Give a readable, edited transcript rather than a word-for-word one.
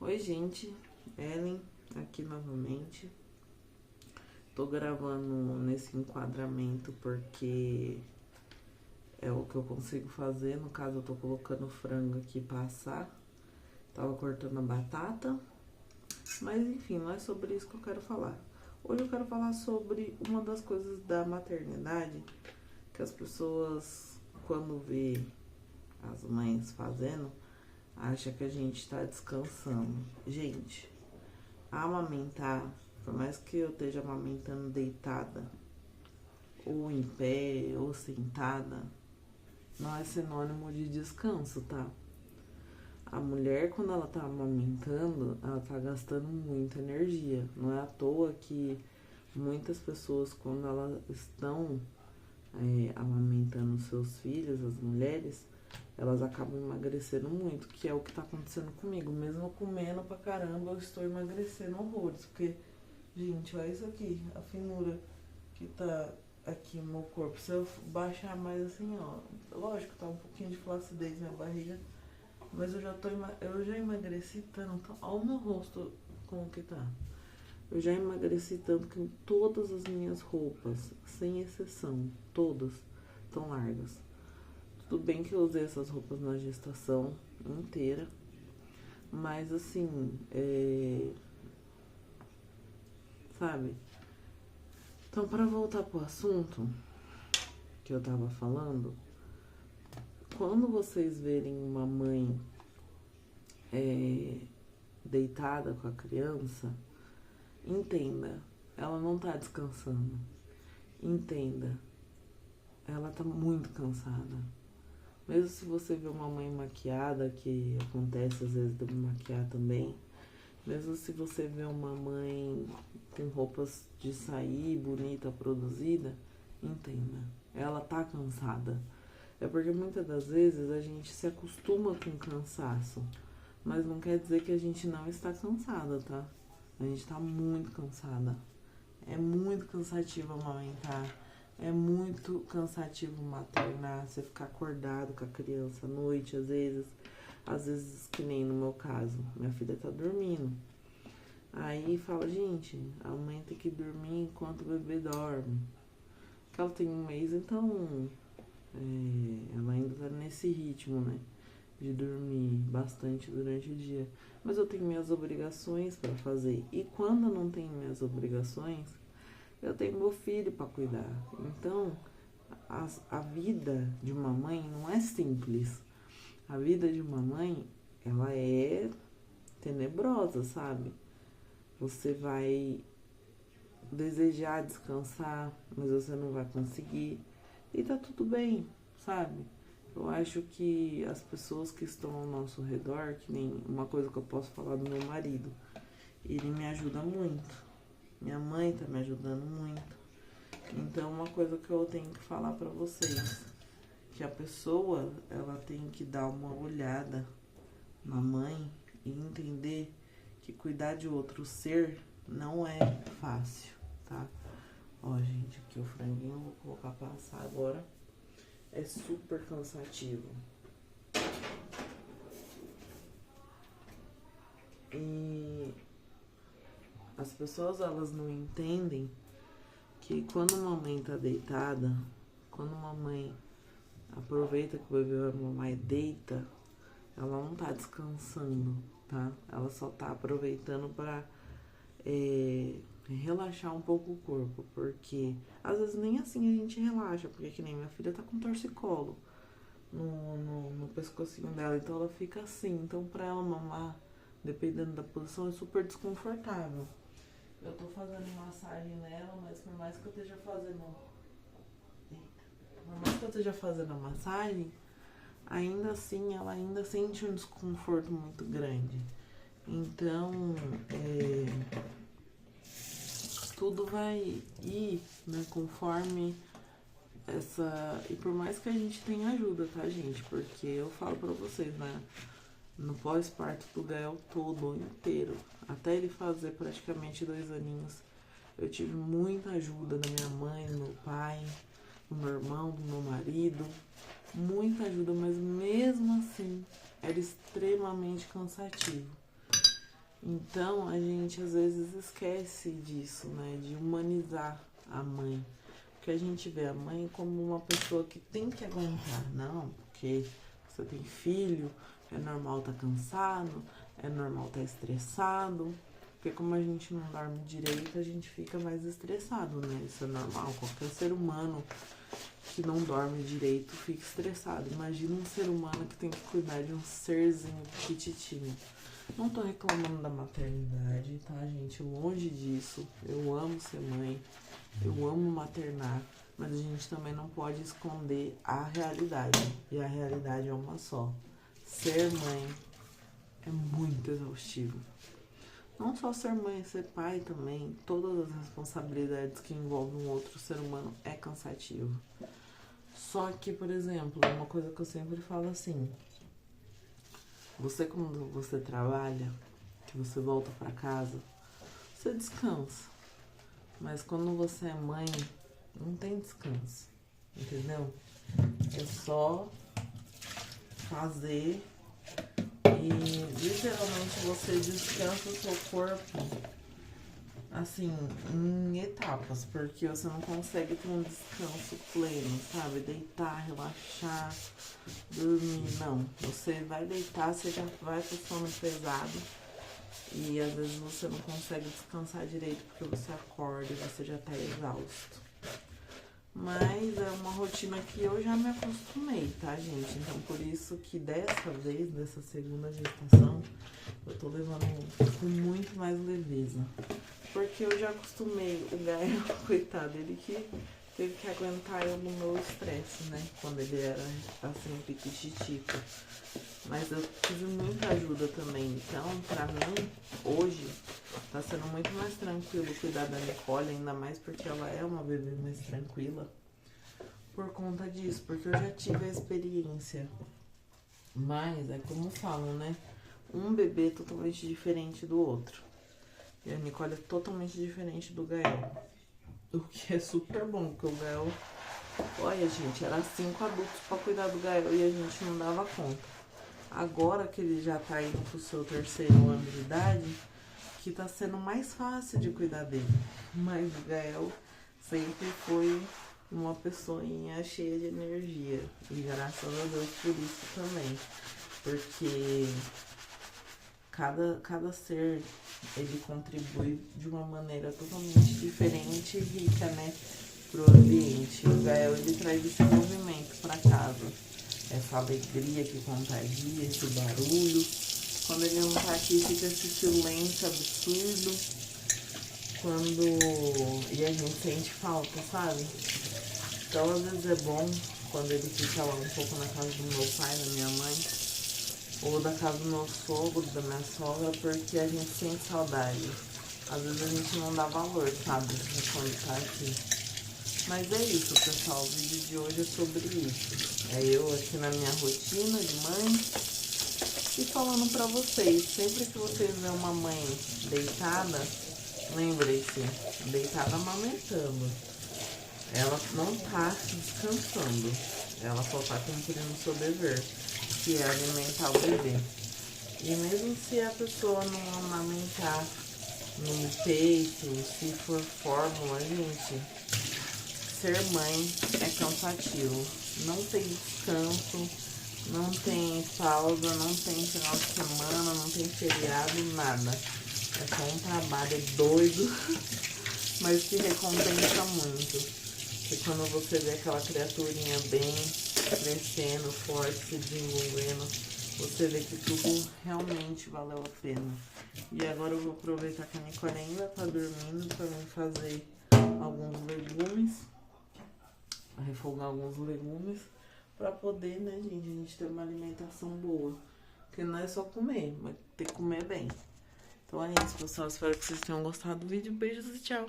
Oi, gente, Ellen aqui novamente. Tô gravando nesse enquadramento porque é o que eu consigo fazer. No caso, eu tô colocando o frango aqui pra assar. Tava cortando a batata. Mas enfim, não é sobre isso que eu quero falar. Hoje eu quero falar sobre uma das coisas da maternidade que as pessoas, quando vê as mães fazendo, acha que a gente tá descansando. Gente, amamentar, por mais que eu esteja amamentando deitada, ou em pé, ou sentada, não é sinônimo de descanso, tá? A mulher, quando ela tá amamentando, ela tá gastando muita energia. Não é à toa que muitas pessoas, quando elas estão amamentando seus filhos, as mulheres, elas acabam emagrecendo muito, que é o que tá acontecendo comigo. Mesmo comendo pra caramba, eu estou emagrecendo horrores. Porque, gente, olha isso aqui, a finura que tá aqui no meu corpo. Se eu baixar mais assim, ó, lógico, tá um pouquinho de flacidez na barriga, mas eu já emagreci tanto. Olha o meu rosto como que tá. Eu já emagreci tanto que todas as minhas roupas, sem exceção, todas estão largas. Tudo bem que eu usei essas roupas na gestação inteira, mas assim, sabe? Então, para voltar pro assunto que eu tava falando, quando vocês verem uma mãe deitada com a criança, entenda, ela não tá descansando. Entenda, ela tá muito cansada. Mesmo se você vê uma mãe maquiada, que acontece às vezes de eu me maquiar também, mesmo se você vê uma mãe com roupas de sair bonita, produzida, entenda, ela tá cansada. É porque muitas das vezes a gente se acostuma com o cansaço, mas não quer dizer que a gente não está cansada, tá? A gente tá muito cansada. É muito cansativo amamentar. É muito cansativo maternar, você ficar acordado com a criança à noite, às vezes que nem no meu caso, minha filha tá dormindo. Aí fala, gente, a mãe tem que dormir enquanto o bebê dorme. Porque ela tem 1 mês, então ela ainda tá nesse ritmo, né? De dormir bastante durante o dia. Mas eu tenho minhas obrigações para fazer. E quando eu não tenho minhas obrigações, eu tenho meu filho para cuidar. Então, a vida de uma mãe não é simples. A vida de uma mãe, ela é tenebrosa, sabe? Você vai desejar descansar, mas você não vai conseguir. E tá tudo bem, sabe? Eu acho que as pessoas que estão ao nosso redor, que nem uma coisa que eu posso falar do meu marido, ele me ajuda muito. Minha mãe tá me ajudando muito. Então, uma coisa que eu tenho que falar pra vocês, que a pessoa, ela tem que dar uma olhada na mãe e entender que cuidar de outro ser não é fácil, tá? Ó, gente, aqui o franguinho eu vou colocar pra assar agora. É super cansativo. E as pessoas, elas não entendem que quando uma mãe tá deitada, quando uma mãe aproveita que o bebê vai mamar e deita, ela não tá descansando, tá? Ela só tá aproveitando pra relaxar um pouco o corpo, porque às vezes nem assim a gente relaxa, porque que nem minha filha tá com torcicolo no pescocinho dela, então ela fica assim, então pra ela mamar, dependendo da posição, é super desconfortável. Eu tô fazendo massagem nela, mas por mais que eu esteja fazendo a massagem, ainda assim ela ainda sente um desconforto muito grande. Então, tudo vai ir, né, conforme essa... E por mais que a gente tenha ajuda, tá, gente? Porque eu falo pra vocês, né? No pós-parto do Gael todo, inteiro, até ele fazer praticamente 2 aninhos, eu tive muita ajuda da minha mãe, do meu pai, do meu irmão, do meu marido. Muita ajuda, mas mesmo assim, era extremamente cansativo. Então, a gente às vezes esquece disso, né? De humanizar a mãe. Porque a gente vê a mãe como uma pessoa que tem que aguentar. Não, porque você tem filho, é normal estar cansado, é normal estar estressado. Porque como a gente não dorme direito, a gente fica mais estressado, né? Isso é normal. Qualquer ser humano que não dorme direito fica estressado. Imagina um ser humano que tem que cuidar de um serzinho petitinho. Não tô reclamando da maternidade, tá, gente? Longe disso. Eu amo ser mãe, eu amo maternar, mas a gente também não pode esconder a realidade. E a realidade é uma só. Ser mãe é muito exaustivo. Não só ser mãe, ser pai também. Todas as responsabilidades que envolvem um outro ser humano é cansativo. Só que, por exemplo, uma coisa que eu sempre falo assim: você, quando você trabalha, que você volta pra casa, você descansa. Mas quando você é mãe, não tem descanso, entendeu? É só fazer e literalmente você descansa o seu corpo assim, em etapas, porque você não consegue ter um descanso pleno, sabe? Deitar, relaxar, dormir, não. Você vai deitar, você já vai com sono pesado e às vezes você não consegue descansar direito porque você acorda e você já tá exausto. Mas é uma rotina que eu já me acostumei, tá, gente? Então, por isso que dessa vez, dessa segunda gestação, eu tô levando com muito mais leveza. Porque eu já acostumei o Gael, coitado, ele que teve que aguentar eu no meu estresse, né? Quando ele era, assim, piquititico. Mas eu tive muita ajuda também. Então, pra mim, hoje, tá sendo muito mais tranquilo cuidar da Nicole, ainda mais porque ela é uma bebê mais tranquila. Por conta disso, porque eu já tive a experiência. Mas, é como falam, né? Um bebê totalmente diferente do outro. E a Nicole é totalmente diferente do Gael. O que é super bom, porque o Gael... Olha, gente, era 5 adultos pra cuidar do Gael e a gente não dava conta. Agora que ele já tá indo pro seu 3º ano de idade, que tá sendo mais fácil de cuidar dele. Mas o Gael sempre foi uma pessoinha cheia de energia. E graças a Deus por isso também. Porque cada ser, ele contribui de uma maneira totalmente diferente e rica, né, pro ambiente. O Gael, ele traz esse movimento pra casa, essa alegria que contagia, esse barulho. Quando ele não tá aqui, fica esse silêncio absurdo. E a gente sente falta, sabe? Então, às vezes é bom quando ele fica lá um pouco na casa do meu pai, da minha mãe, ou da casa do meu sogro, da minha sogra, porque a gente sente saudade. Às vezes a gente não dá valor, sabe, quando tá aqui. Mas é isso, pessoal, o vídeo de hoje é sobre isso. É eu aqui na minha rotina de mãe e falando pra vocês, sempre que vocês verem uma mãe deitada, lembrem-se, deitada amamentando. Ela não tá descansando, ela só tá cumprindo o seu dever, que é alimentar o bebê. E mesmo se a pessoa não amamentar no peito, se for fórmula, gente, ser mãe é cansativo. Não tem descanso, não tem pausa, não tem final de semana, não tem feriado, nada. É só um trabalho doido, mas que recompensa muito. Porque quando você vê aquela criaturinha bem crescendo, forte, se desenvolvendo, você vê que tudo realmente valeu a pena. E agora eu vou aproveitar que a Nicole ainda tá dormindo pra mim fazer alguns legumes, refogar alguns legumes, pra poder, né, gente, a gente ter uma alimentação boa. Porque não é só comer, mas tem que comer bem. Então é isso, pessoal. Espero que vocês tenham gostado do vídeo. Beijos e tchau!